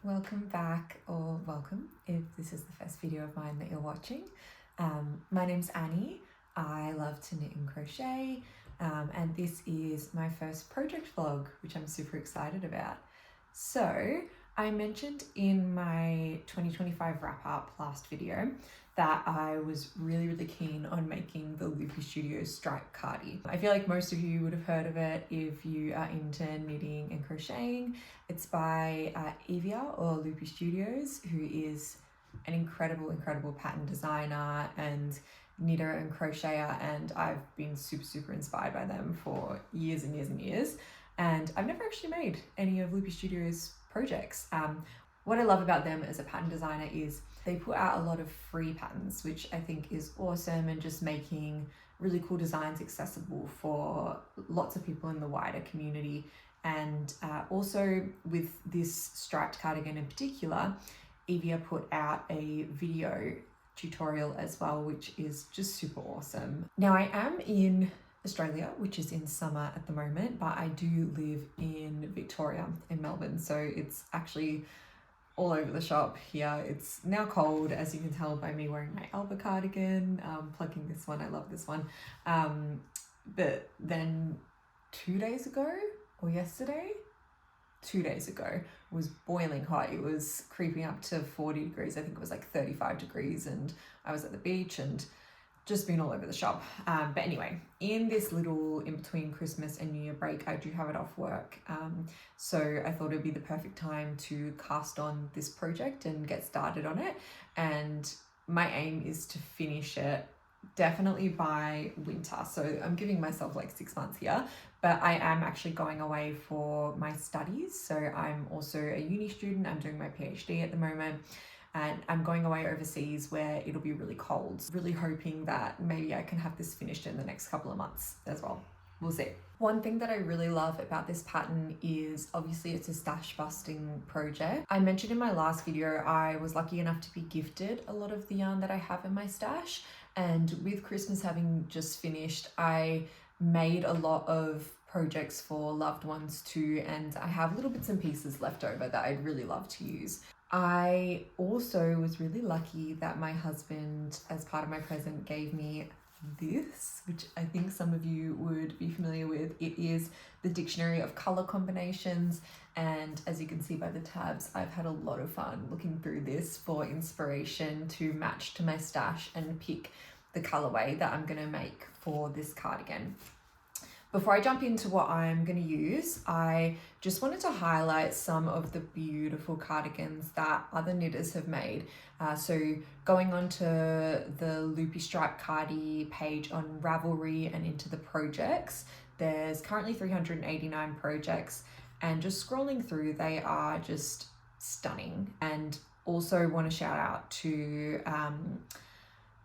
welcome back, or welcome if this is the first video of mine that you're watching. My name's Annie. I love to knit and crochet, and this is my first project vlog, which I'm super excited about. So I mentioned in my 2025 wrap up last video that I was really keen on making the Loupy Studios stripe cardi. I feel like most of you would have heard of it if you are into knitting and crocheting. It's by Evia or Loupy Studios, who is an incredible pattern designer and knitter and crocheter, and I've been super inspired by them for years and years. And I've never actually made any of Loupy Studios projects. What I love about them as a pattern designer is they put out a lot of free patterns, which I think is awesome, and just making really cool designs accessible for lots of people in the wider community. And also with this striped cardigan in particular, Evia put out a video tutorial as well, which is just super awesome. Now I am in Australia, which is in summer at the moment, but I do live in Victoria in Melbourne, so it's actually all over the shop here. It's now cold, as you can tell by me wearing my Alba cardigan, plugging this one. I love this one. But then 2 days ago, or yesterday, 2 days ago, was boiling hot. It was creeping up to 40 degrees. I think it was like 35 degrees, and I was at the beach and just been all over the shop. But anyway, in this little in between Christmas and New Year break, I do have it off work. So I thought it'd be the perfect time to cast on this project and get started on it. And my aim is to finish it definitely by winter. So I'm giving myself like 6 months here, but I am actually going away for my studies. So I'm also a uni student. I'm doing my PhD at the moment, and I'm going away overseas where it'll be really cold. Really hoping that maybe I can have this finished in the next couple of months as well. We'll see. One thing that I really love about this pattern is obviously it's a stash busting project. I mentioned in my last video, I was lucky enough to be gifted a lot of the yarn that I have in my stash. And with Christmas having just finished, I made a lot of projects for loved ones too, and I have little bits and pieces left over that I'd really love to use. I also was really lucky that my husband, as part of my present, gave me this, which I think some of you would be familiar with. It is the Dictionary of Color Combinations, and as you can see by the tabs, I've had a lot of fun looking through this for inspiration to match to my stash and pick the colorway that I'm going to make for this cardigan. Before I jump into what I'm going to use, I just wanted to highlight some of the beautiful cardigans that other knitters have made. So going onto the Loupy Stripe Cardi page on Ravelry and into the projects, there's currently 389 projects, and just scrolling through, they are just stunning. And also want to shout out to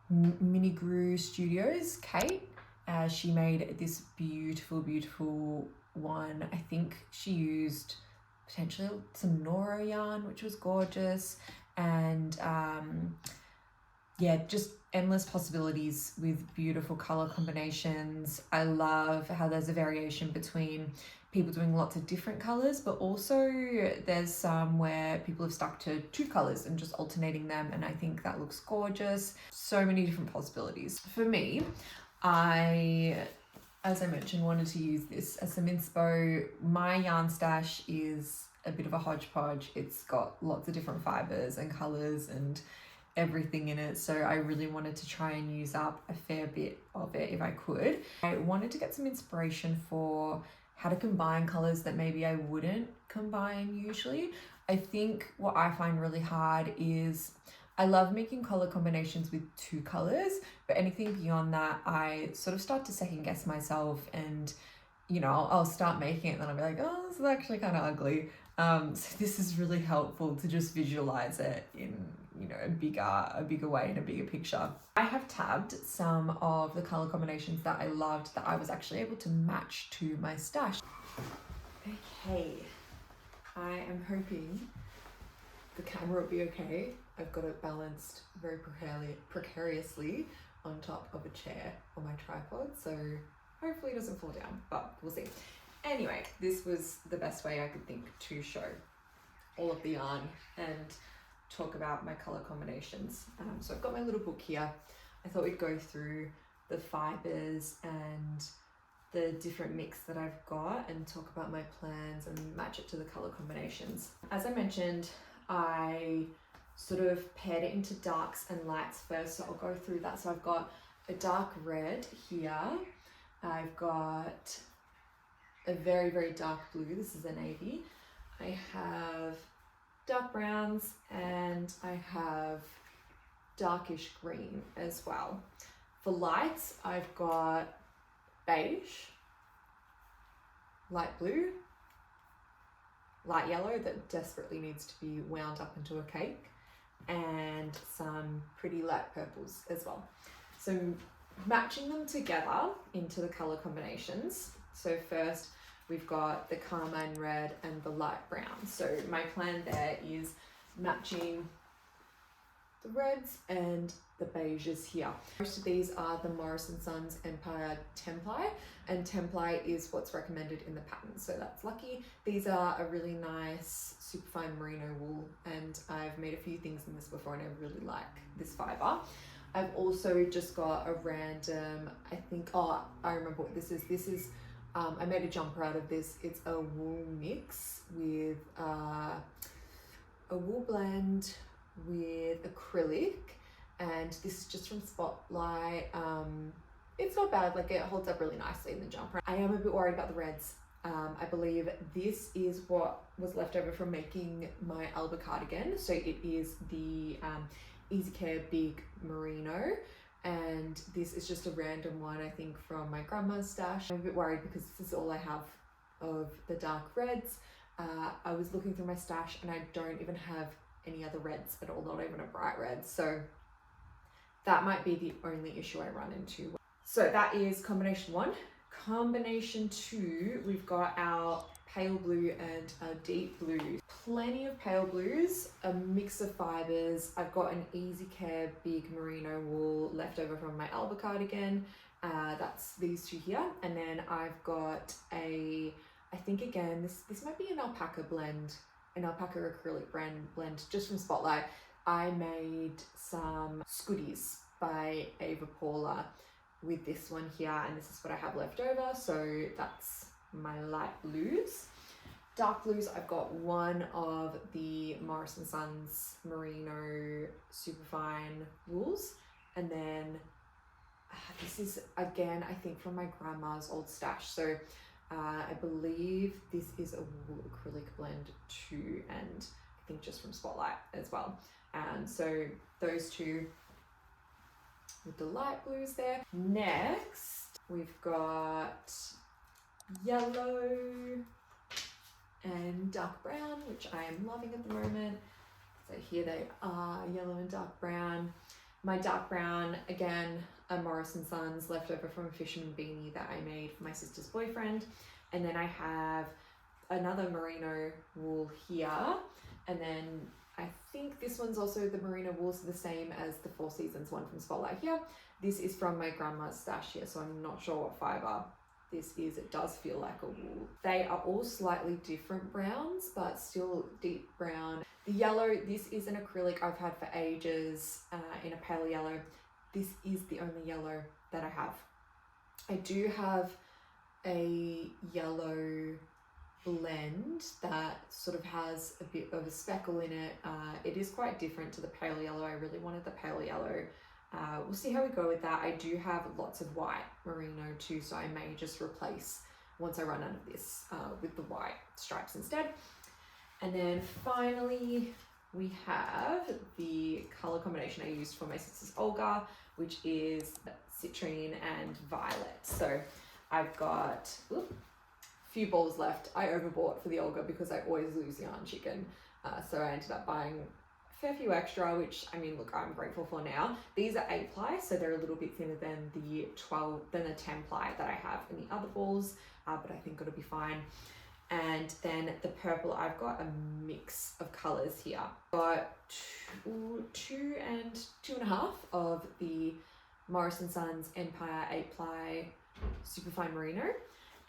Mini Grew Studios, Kate. She made this beautiful one. I think she used potentially some Nora yarn, which was gorgeous, and yeah, just endless possibilities with beautiful color combinations. I love how there's a variation between people doing lots of different colors, but also there's some where people have stuck to 2 colors and just alternating them, and I think that looks gorgeous. So many different possibilities. For me, as I mentioned, wanted to use this as some inspo. My yarn stash is a bit of a hodgepodge. It's got lots of different fibers and colors and everything in it, so I really wanted to try and use up a fair bit of it if I could. I wanted to get some inspiration for how to combine colors that maybe I wouldn't combine usually. I think what I find really hard is I love making color combinations with 2 colors, but anything beyond that, I sort of start to second guess myself, and you know, I'll start making it and then I'll be like, oh, this is actually kind of ugly. So this is really helpful to just visualize it in, you know, a bigger way, in a bigger picture. I have tabbed some of the color combinations that I loved that I was actually able to match to my stash. Okay, I am hoping the camera will be okay. I've got it balanced very precariously on top of a chair on my tripod, so hopefully it doesn't fall down, but we'll see. Anyway, this was the best way I could think to show all of the yarn and talk about my color combinations. So I've got my little book here. I thought we'd go through the fibers and the different mix that I've got and talk about my plans and match it to the color combinations. As I mentioned, I sort of paired it into darks and lights first, so I'll go through that. So I've got a dark red here. I've got a very, very dark blue. This is a navy. I have dark browns and I have darkish green as well. For lights, I've got beige, light blue, light yellow that desperately needs to be wound up into a cake, and some pretty light purples as well. So matching them together into the color combinations. So first we've got the carmine red and the light brown. So my plan there is matching the reds and the beiges here. Most of these are the Morris & Sons Empire Templi, and Templi is what's recommended in the pattern, so that's lucky. These are a really nice superfine merino wool, and I've made a few things in this before and I really like this fiber. I've also just got a random, I remember what this is. This is, I made a jumper out of this. It's a wool mix with a wool blend with acrylic, and this is just from Spotlight. It's not bad, like it holds up really nicely in the jumper. I am a bit worried about the reds. I believe this is what was left over from making my Alba cardigan. So it is the Easy Care Big Merino, and this is just a random one, I think from my grandma's stash. I'm a bit worried because this is all I have of the dark reds. I was looking through my stash and I don't even have any other reds at all, not even a bright red. So that might be the only issue I run into. So that is combination one. Combination two, we've got our pale blue and a deep blue. Plenty of pale blues, a mix of fibers. I've got an Easy Care Big Merino wool left over from my Alba cardigan. That's these two here. And then I've got I think again, this might be an alpaca blend, an alpaca acrylic blend just from Spotlight. I made some Scooties by Ava Paula with this one here, and this is what I have left over. So that's my light blues. Dark blues, I've got one of the Morris & Sons Merino Superfine wools, and then this is again, I think from my grandma's old stash. So I believe this is a wool acrylic blend too, and I think just from Spotlight as well. And so those two with the light blues there. Next, we've got yellow and dark brown, which I am loving at the moment. So here they are, yellow and dark brown. My dark brown, again, a Morris & Sons leftover from a fisherman beanie that I made for my sister's boyfriend. And then I have another merino wool here. And then I think this one's also the merino wool, so the same as the Four Seasons one from Spotlight here. This is from my grandma's stash here, so I'm not sure what fiber this is. It does feel like a wool. They are all slightly different browns, but still deep brown. The yellow, this is an acrylic I've had for ages in a pale yellow. This is the only yellow that I have. I do have a yellow blend that sort of has a bit of a speckle in it. It is quite different to the pale yellow. I really wanted the pale yellow. We'll see how we go with that. I do have lots of white merino too, so I may just replace, once I run out of this, with the white stripes instead. And then finally we have the color combination I used for my sister's Olga, which is citrine and violet. So I've got few balls left. I overbought for the Olga because I always lose yarn chicken, so I ended up buying a fair few extra, which I mean, look, I'm grateful for now. These are 8 ply, so they're a little bit thinner than the 10 ply that I have in the other balls, but I think it'll be fine. And then the purple, I've got a mix of colors here. Got two and 2.5 of the Morris & Sons Empire 8 ply Superfine Merino.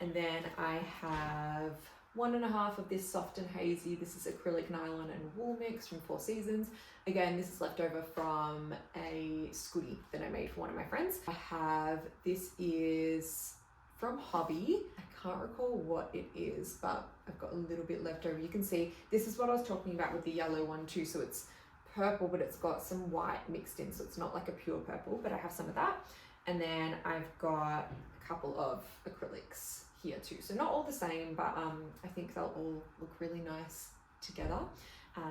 And then I have 1.5 of this soft and hazy. This is acrylic, nylon and wool mix from Four Seasons. Again, this is leftover from a scooty that I made for one of my friends. I have, this is from Hobby. I can't recall what it is, but I've got a little bit left over. You can see, this is what I was talking about with the yellow one too. So it's purple, but it's got some white mixed in. So it's not like a pure purple, but I have some of that. And then I've got a couple of acrylics here too. So not all the same, but I think they'll all look really nice together.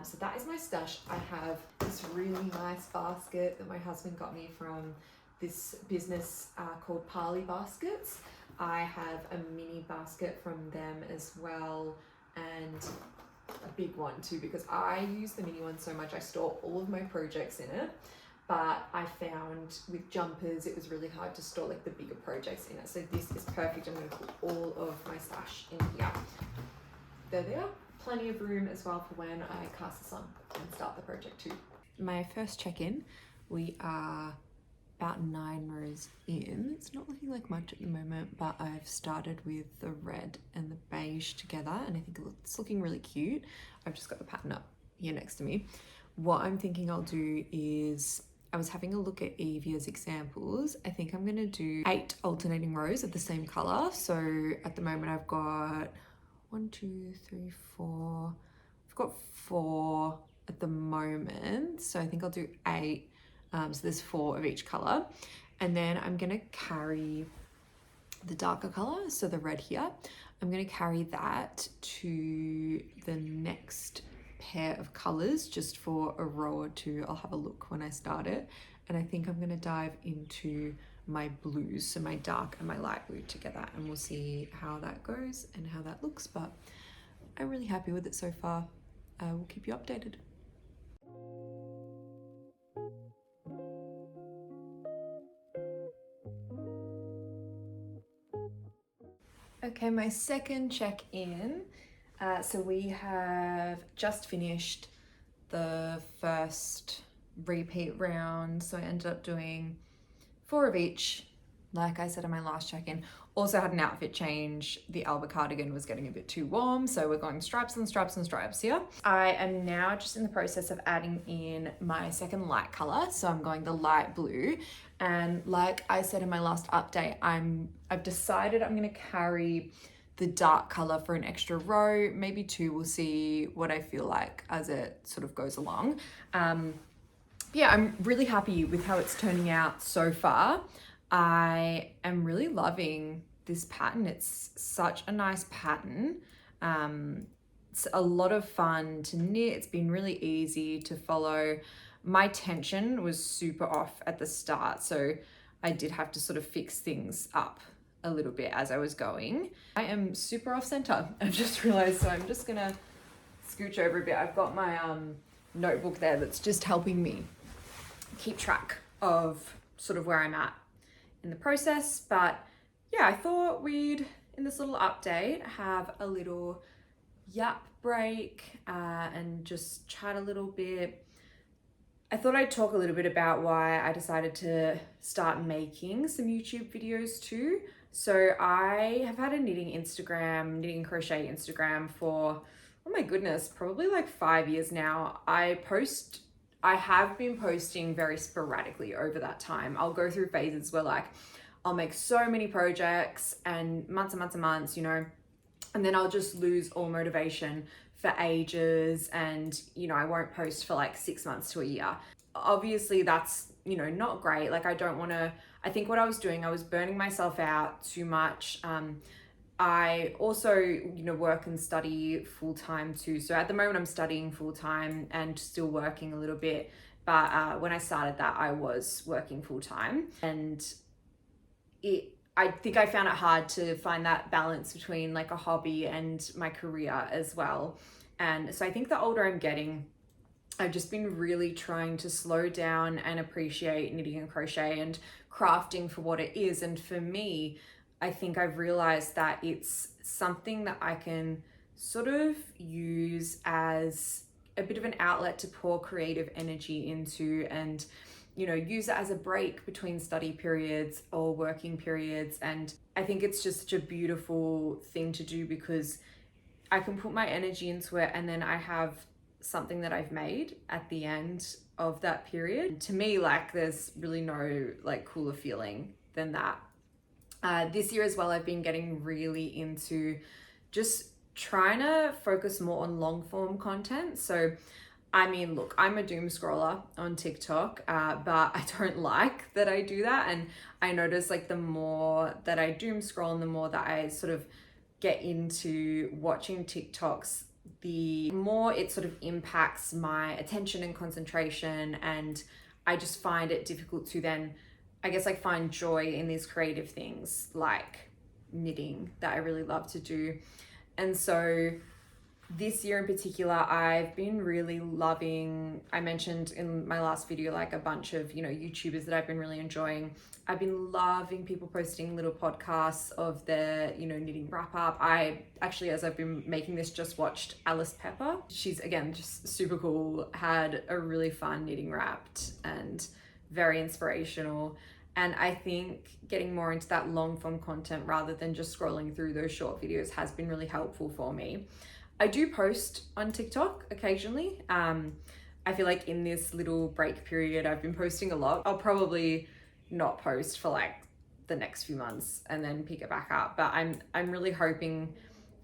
So that is my stash. I have this really nice basket that my husband got me from this business called Parley Baskets. I have a mini basket from them as well, and a big one too, because I use the mini one so much. I store all of my projects in it, but I found with jumpers it was really hard to store like the bigger projects in it. So this is perfect. I'm going to put all of my stash in here. There they are. Plenty of room as well for when I cast this on and start the project too. My first check-in, we are about 9 rows in. It's not looking like much at the moment, but I've started with the red and the beige together, and I think it's looking really cute. I've just got the pattern up here next to me. What I'm thinking I'll do is, I was having a look at Evia's examples. I think I'm gonna do 8 alternating rows of the same color. So at the moment I've got 1, 2, 3, 4. I've got 4 at the moment. So I think I'll do 8. So there's 4 of each color. And then I'm gonna carry the darker color, so the red here. I'm gonna carry that to the next pair of colors just for a row or 2. I'll have a look when I start it. And I think I'm gonna dive into my blues, so my dark and my light blue together, and we'll see how that goes and how that looks, but I'm really happy with it so far. I will keep you updated. Okay, my second check-in. So we have just finished the first repeat round. So I ended up doing 4 of each, like I said in my last check-in. Also had an outfit change. The Alba cardigan was getting a bit too warm, so we're going stripes and stripes and stripes here. I am now just in the process of adding in my second light color. So I'm going the light blue. And like I said in my last update, I've decided I'm gonna carry the dark color for an extra row, maybe 2. We'll see what I feel like as it sort of goes along. Yeah, I'm really happy with how it's turning out so far. I am really loving this pattern. It's such a nice pattern. It's a lot of fun to knit. It's been really easy to follow. My tension was super off at the start, so I did have to sort of fix things up a little bit as I was going. I am super off center, I've just realized, so I'm just gonna scooch over a bit. I've got my notebook there that's just helping me keep track of sort of where I'm at in the process. But yeah, I thought we'd, in this little update, have a little yap break and just chat a little bit. I thought I'd talk a little bit about why I decided to start making some YouTube videos too. So I have had a knitting and crochet Instagram for, oh my goodness, probably like 5 years now. I have been posting very sporadically over that time. I'll go through phases where like I'll make so many projects and months and months and months, you know, and then I'll just lose all motivation for ages, and you know, I won't post for like 6 months to a year. Obviously that's, you know, not great. Like I don't want to, I think what I was doing, I was burning myself out too much. I also, you know, work and study full time too. So at the moment I'm studying full time and still working a little bit. But when I started that, I was working full time, and I think I found it hard to find that balance between like a hobby and my career as well. And so I think the older I'm getting, I've just been really trying to slow down and appreciate knitting and crochet and crafting for what it is. And for me, I think I've realized that it's something that I can sort of use as a bit of an outlet to pour creative energy into, and you know, use it as a break between study periods or working periods. And I think it's just such a beautiful thing to do, because I can put my energy into it, and then I have something that I've made at the end of that period. To me, like, there's really no like cooler feeling than that. This year as well, I've been getting really into just trying to focus more on long form content. So I mean, look, I'm a doom scroller on TikTok, but I don't like that I do that. And I notice like the more that I doom scroll and the more that I sort of get into watching TikToks, the more it sort of impacts my attention and concentration. And I just find it difficult to then, I guess, like find joy in these creative things like knitting that I really love to do. And so this year in particular, I've been really loving, I mentioned in my last video, like a bunch of, YouTubers that I've been really enjoying. I've been loving people posting little podcasts of their, knitting wrap up. I actually, as I've been making this, just watched Alice Pepper. She's, again, just super cool, had a really fun knitting wrapped and very inspirational. And I think getting more into that long form content rather than just scrolling through those short videos has been really helpful for me. I do post on TikTok occasionally. I feel like in this little break period, I've been posting a lot. I'll probably not post for like the next few months and then pick it back up. But I'm really hoping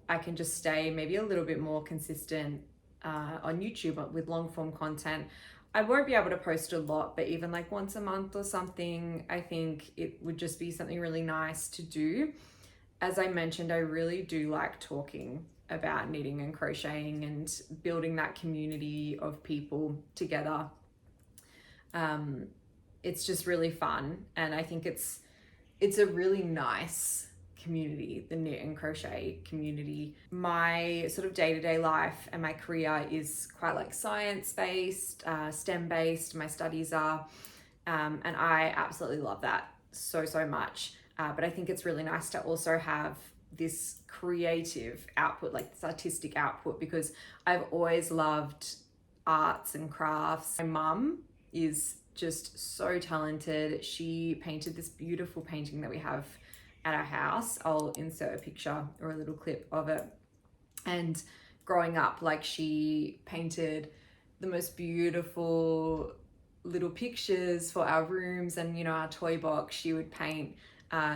I can just stay maybe a little bit more consistent on YouTube with long form content. I won't be able to post a lot, but even like once a month or something, I think it would just be something really nice to do. As I mentioned, I really do like talking about knitting and crocheting and building that community of people together. It's just really fun, and I think it's a really nice community, the knit and crochet community. My sort of day-to-day life and my career is quite like science-based, STEM-based, my studies are, and I absolutely love that so much. But I think it's really nice to also have this creative output, like this artistic output, because I've always loved arts and crafts. My mum is just so talented. She painted this beautiful painting that we have at our house. I'll insert a picture or a little clip of it. And growing up, like, she painted the most beautiful little pictures for our rooms and, our toy box. She would paint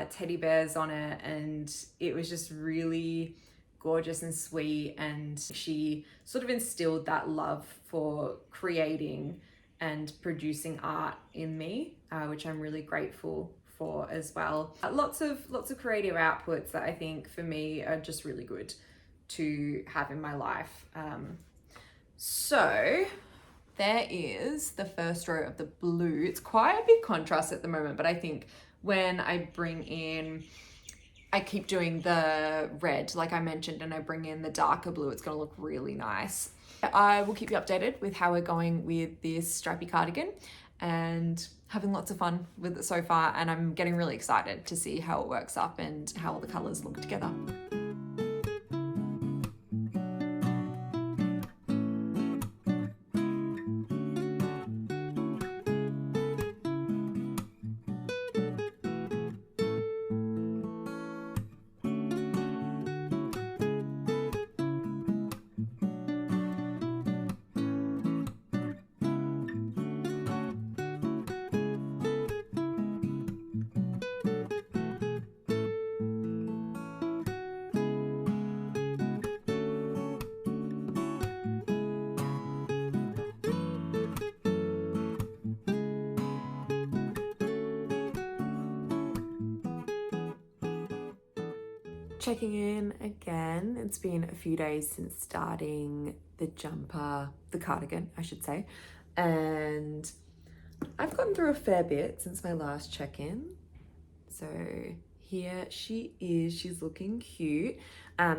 teddy bears on it, and it was just really gorgeous and sweet. And she sort of instilled that love for creating and producing art in me, which I'm really grateful for as well. Lots of creative outputs that I think for me are just really good to have in my life. So there is the first row of the blue. It's quite a big contrast at the moment, but I think when I bring in, I keep doing the red like I mentioned, and I bring in the darker blue, it's gonna look really nice. I will keep you updated with how we're going with this strappy cardigan, and having lots of fun with it so far, and I'm getting really excited to see how it works up and how all the colors look together. Checking in again. It's been a few days since starting the cardigan, I should say. And I've gotten through a fair bit since my last check-in. So here she is, she's looking cute.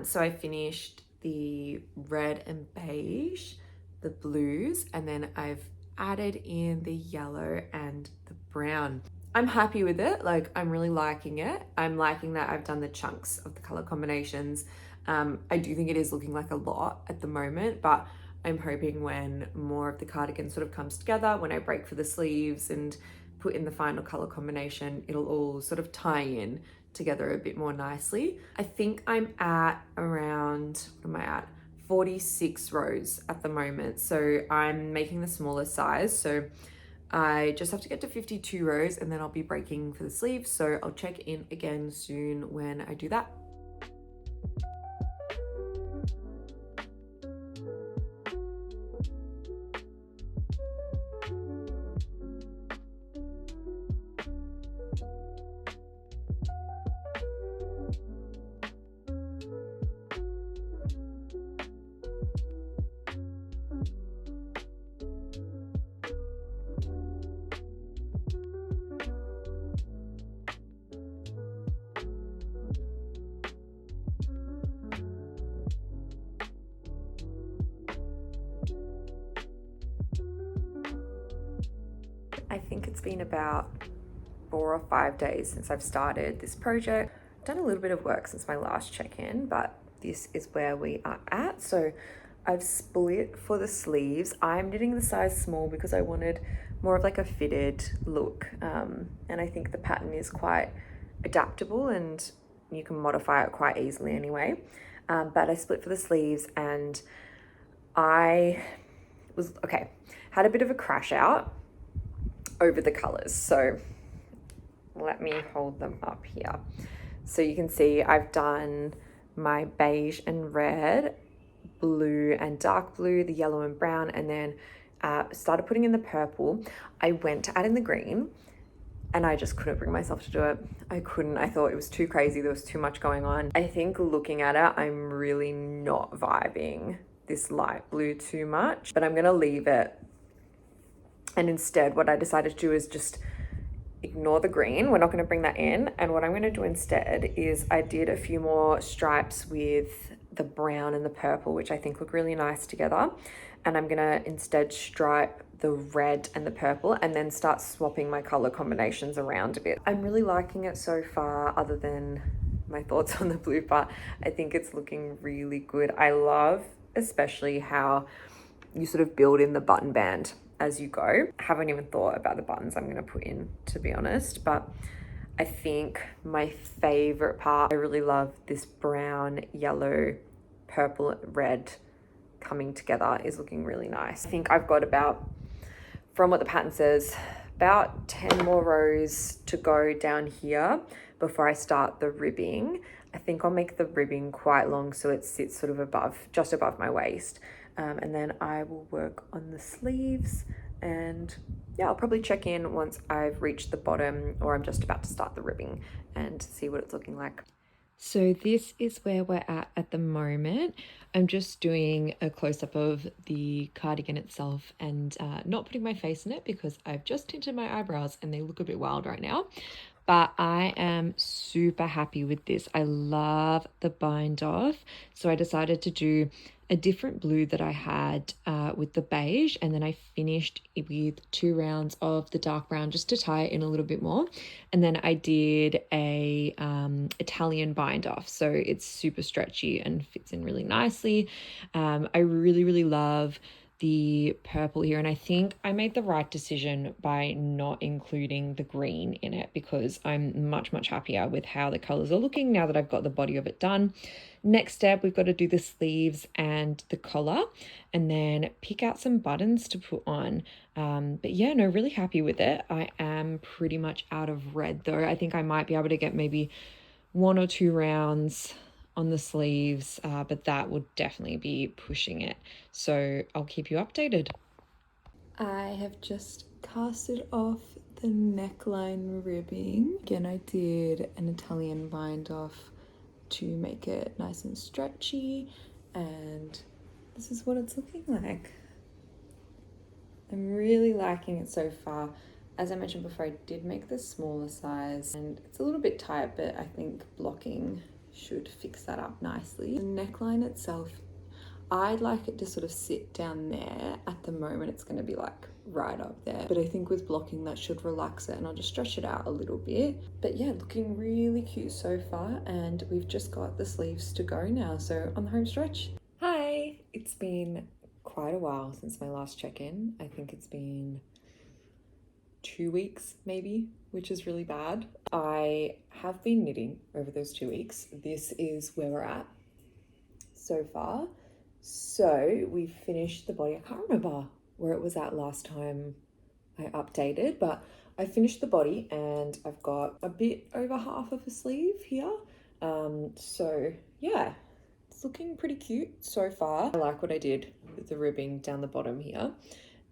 So I finished the red and beige, the blues, and then I've added in the yellow and the brown. I'm happy with it. Like, I'm really liking it. I'm liking that I've done the chunks of the color combinations. I do think it is looking like a lot at the moment, but I'm hoping when more of the cardigan sort of comes together, when I break for the sleeves and put in the final color combination, it'll all sort of tie in together a bit more nicely. I think I'm at around, what am I at? 46 rows at the moment. So I'm making the smaller size. So I just have to get to 52 rows and then I'll be breaking for the sleeves. So I'll check in again soon when I do that. I think it's been about 4 or 5 days since I've started this project. I've done a little bit of work since my last check-in, but this is where we are at. So I've split for the sleeves. I'm knitting the size small because I wanted more of like a fitted look. And I think the pattern is quite adaptable and you can modify it quite easily anyway. But I split for the sleeves and I was, had a bit of a crash out over the colors. So let me hold them up here. So you can see I've done my beige and red, blue and dark blue, the yellow and brown, and then started putting in the purple. I went to add in the green and I just couldn't bring myself to do it. I couldn't. I thought it was too crazy. There was too much going on. I think looking at it, I'm really not vibing this light blue too much, but I'm gonna leave it. And instead, what I decided to do is just ignore the green. We're not going to bring that in. And what I'm going to do instead is I did a few more stripes with the brown and the purple, which I think look really nice together. And I'm going to instead stripe the red and the purple and then start swapping my color combinations around a bit. I'm really liking it so far, other than my thoughts on the blue part. I think it's looking really good. I love especially how you sort of build in the button band as you go. I haven't even thought about the buttons I'm going to put in, to be honest, but I think my favorite part, I really love this brown, yellow, purple, red coming together is looking really nice. I think I've got about, from what the pattern says, about 10 more rows to go down here before I start the ribbing. I think I'll make the ribbing quite long so it sits sort of above, just above my waist. And then I will work on the sleeves, and yeah, I'll probably check in once I've reached the bottom or I'm just about to start the ribbing and see what it's looking like. So this is where we're at the moment. I'm just doing a close-up of the cardigan itself and not putting my face in it because I've just tinted my eyebrows and they look a bit wild right now. But I am super happy with this. I love the bind off. So I decided to do a different blue that I had with the beige, and then I finished with 2 rounds of the dark brown just to tie it in a little bit more. And then I did a Italian bind off, so it's super stretchy and fits in really nicely. I really love the purple here, and I think I made the right decision by not including the green in it because I'm much happier with how the colors are looking now that I've got the body of it done. Next step, we've got to do the sleeves and the collar and then pick out some buttons to put on. But yeah, no, really happy with it. I am pretty much out of red though. I think I might be able to get maybe 1 or 2 rounds on the sleeves, but that would definitely be pushing it. So I'll keep you updated. I have just casted off the neckline ribbing. Again, I did an Italian bind off to make it nice and stretchy, and this is what it's looking like. I'm really liking it so far. As I mentioned before, I did make the smaller size and it's a little bit tight, but I think blocking should fix that up nicely. The neckline itself, I'd like it to sort of sit down there. At the moment, it's going to be like right up there, but I think with blocking that should relax it, and I'll just stretch it out a little bit. But yeah, looking really cute so far, and we've just got the sleeves to go now. So on the home stretch. Hi, it's been quite a while since my last check-in. I think it's been 2 weeks maybe, which is really bad. I have been knitting over those 2 weeks. This is where we're at so far. So we finished the body. I can't remember where it was at last time I updated, but I finished the body and I've got a bit over half of a sleeve here. So yeah, it's looking pretty cute so far. I like what I did with the ribbing down the bottom here.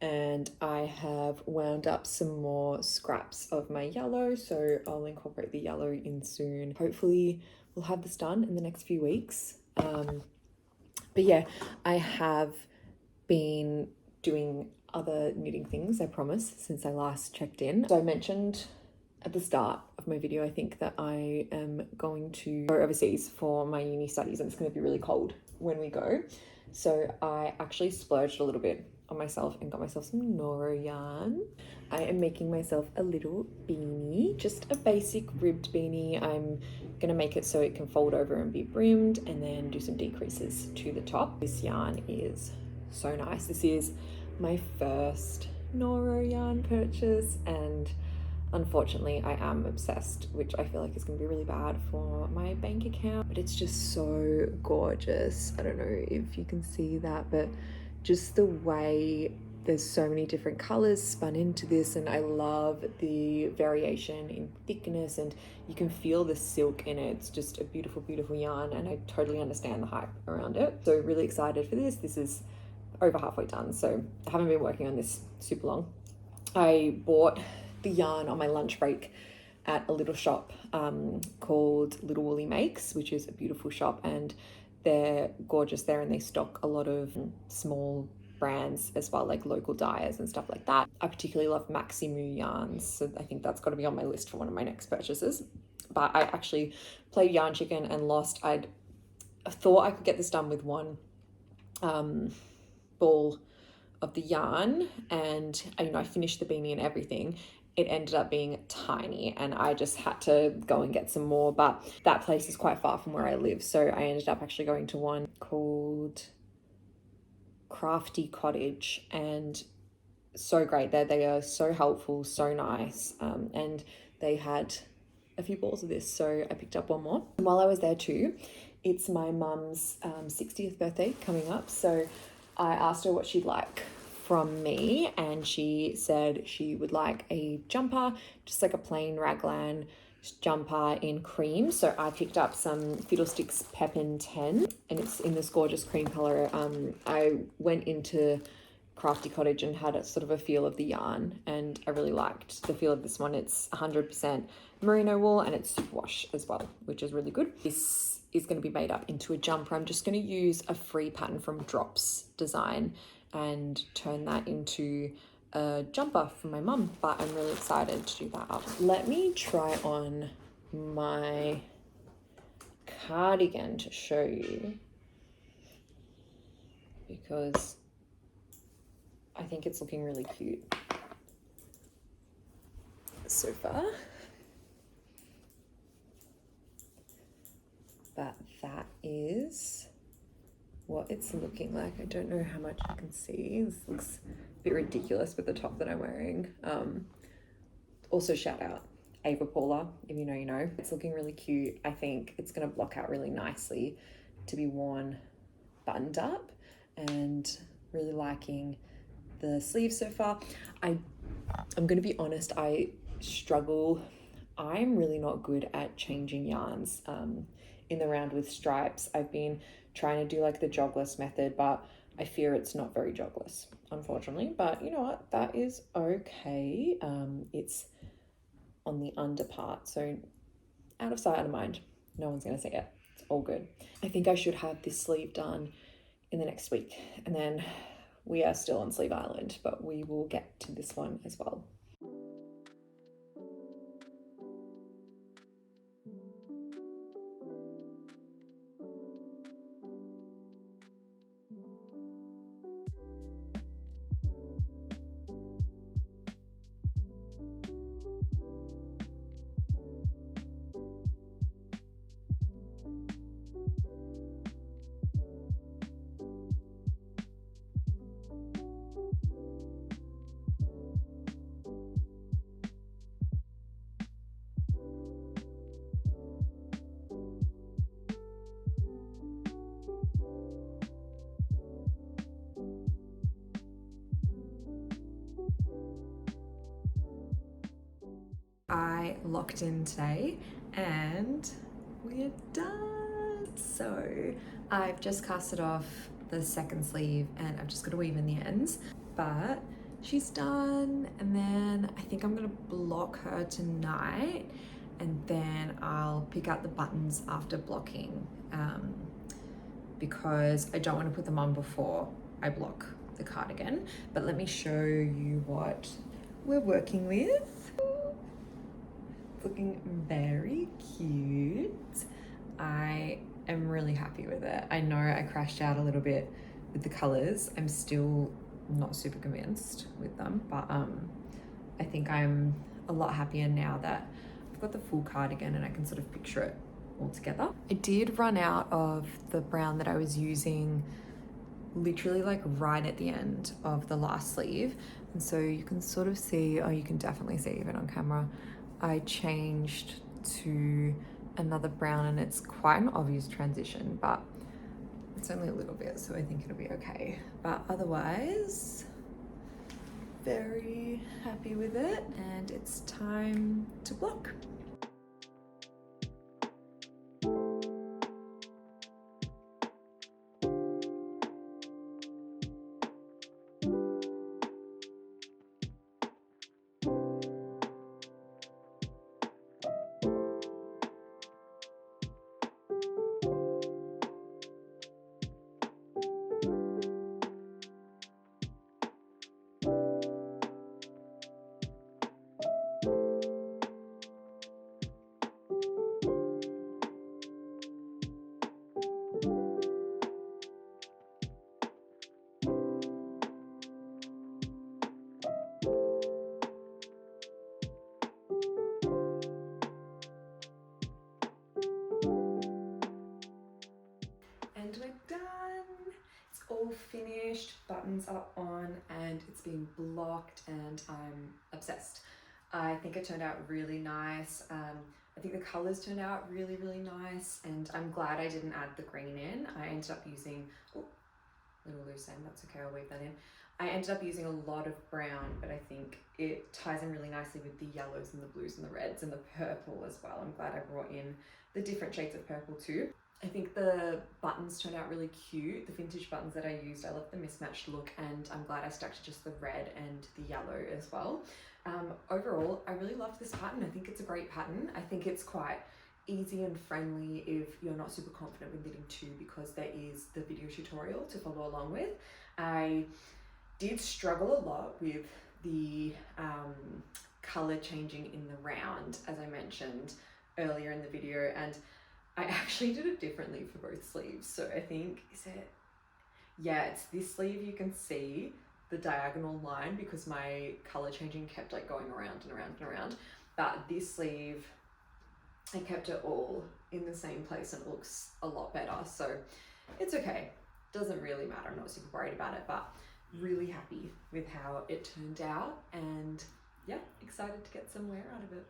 And I have wound up some more scraps of my yellow, so I'll incorporate the yellow in soon. Hopefully we'll have this done in the next few weeks. But yeah, I have been doing other knitting things, I promise, since I last checked in. So I mentioned at the start of my video, I think, that I am going to go overseas for my uni studies, and it's going to be really cold when we go. So I actually splurged a little bit on myself and got myself some Noro yarn. I am making myself a little beanie, just a basic ribbed beanie. I'm gonna make it so it can fold over and be brimmed, and then do some decreases to the top. This yarn is so nice. This is my first Noro yarn purchase, and unfortunately I am obsessed, which I feel like is going to be really bad for my bank account, but it's just so gorgeous. I don't know if you can see that, but just the way there's so many different colors spun into this, and I love the variation in thickness, and you can feel the silk in it. It's just a beautiful, beautiful yarn, and I totally understand the hype around it. So really excited for this. This is over halfway done, so I haven't been working on this super long. I bought the yarn on my lunch break at a little shop called Little Woolly Makes, which is a beautiful shop, and they're gorgeous there, and they stock a lot of small brands as well, like local dyers and stuff like that. I particularly love Maximu yarns, so I think that's got to be on my list for one of my next purchases. But I actually played Yarn Chicken and lost. I thought I could get this done with one ball of the yarn, and I finished the beanie and everything. It ended up being tiny, and I just had to go and get some more, but that place is quite far from where I live, so I ended up actually going to one called Crafty Cottage, and so great there. They are so helpful, so nice, and they had a few balls of this, so I picked up one more. And while I was there too, it's my mum's 60th birthday coming up, so I asked her what she'd like from me, and she said she would like a jumper, just like a plain raglan jumper in cream. So I picked up some Fiddlesticks Pepin 10, and it's in this gorgeous cream color. I went into Crafty Cottage and had a sort of a feel of the yarn, and I really liked the feel of this one. It's 100% merino wool, and it's superwash as well, which is really good. This is going to be made up into a jumper. I'm just going to use a free pattern from Drops Design and turn that into a jumper for my mum, but I'm really excited to do that. Let me try on my cardigan to show you, because I think it's looking really cute so far. But that is what it's looking like. I don't know how much you can see. This looks a bit ridiculous with the top that I'm wearing. Also shout out Ava Paula, if you know, you know. It's looking really cute. I think it's gonna block out really nicely to be worn buttoned up, and really liking the sleeves so far. I'm gonna be honest, I struggle. I'm really not good at changing yarns in the round with stripes. I've been trying to do like the jogless method, but I fear it's not very jogless, unfortunately. But you know what, that is okay. It's on the under part, so out of sight, out of mind. No one's gonna see it. It's all good. I think I should have this sleeve done in the next week, and then we are still on Sleeve Island, but we will get to this one as well. I locked in today and we're done. So I've just casted off the second sleeve and I've just got to weave in the ends, but she's done. And then I think I'm gonna block her tonight and then I'll pick out the buttons after blocking because I don't want to put them on before I block the cardigan. But let me show you what we're working with. It's looking very cute. I am really happy with it. I know I crashed out a little bit with the colors. I'm still not super convinced with them, but I think I'm a lot happier now that I've got the full cardigan and I can sort of picture it all together. I did run out of the brown that I was using literally like right at the end of the last sleeve, and so you can sort of see, oh, you can definitely see even on camera, I changed to another brown and it's quite an obvious transition, but it's only a little bit, so I think it'll be okay. But otherwise, very happy with it, and it's time to block. And we're done. It's all finished, buttons are on, and it's been blocked, and I'm obsessed. I think it turned out really nice. I think the colors turned out really, really nice, and I'm glad I didn't add the green in. I ended up using, oh, little loose end, that's okay, I'll weave that in. I ended up using a lot of brown, but I think it ties in really nicely with the yellows and the blues and the reds and the purple as well. I'm glad I brought in the different shades of purple too. I think the buttons turned out really cute. The vintage buttons that I used, I love the mismatched look, and I'm glad I stuck to just the red and the yellow as well. Overall, I really love this pattern. I think it's a great pattern. I think it's quite easy and friendly if you're not super confident with knitting two, because there is the video tutorial to follow along with. I did struggle a lot with the color changing in the round, as I mentioned earlier in the video, and I actually did it differently for both sleeves. So I think, it's this sleeve, you can see the diagonal line because my color changing kept like going around and around and around. But this sleeve, I kept it all in the same place and it looks a lot better. So it's okay, doesn't really matter. I'm not super worried about it, but really happy with how it turned out, and yeah, excited to get some wear out of it.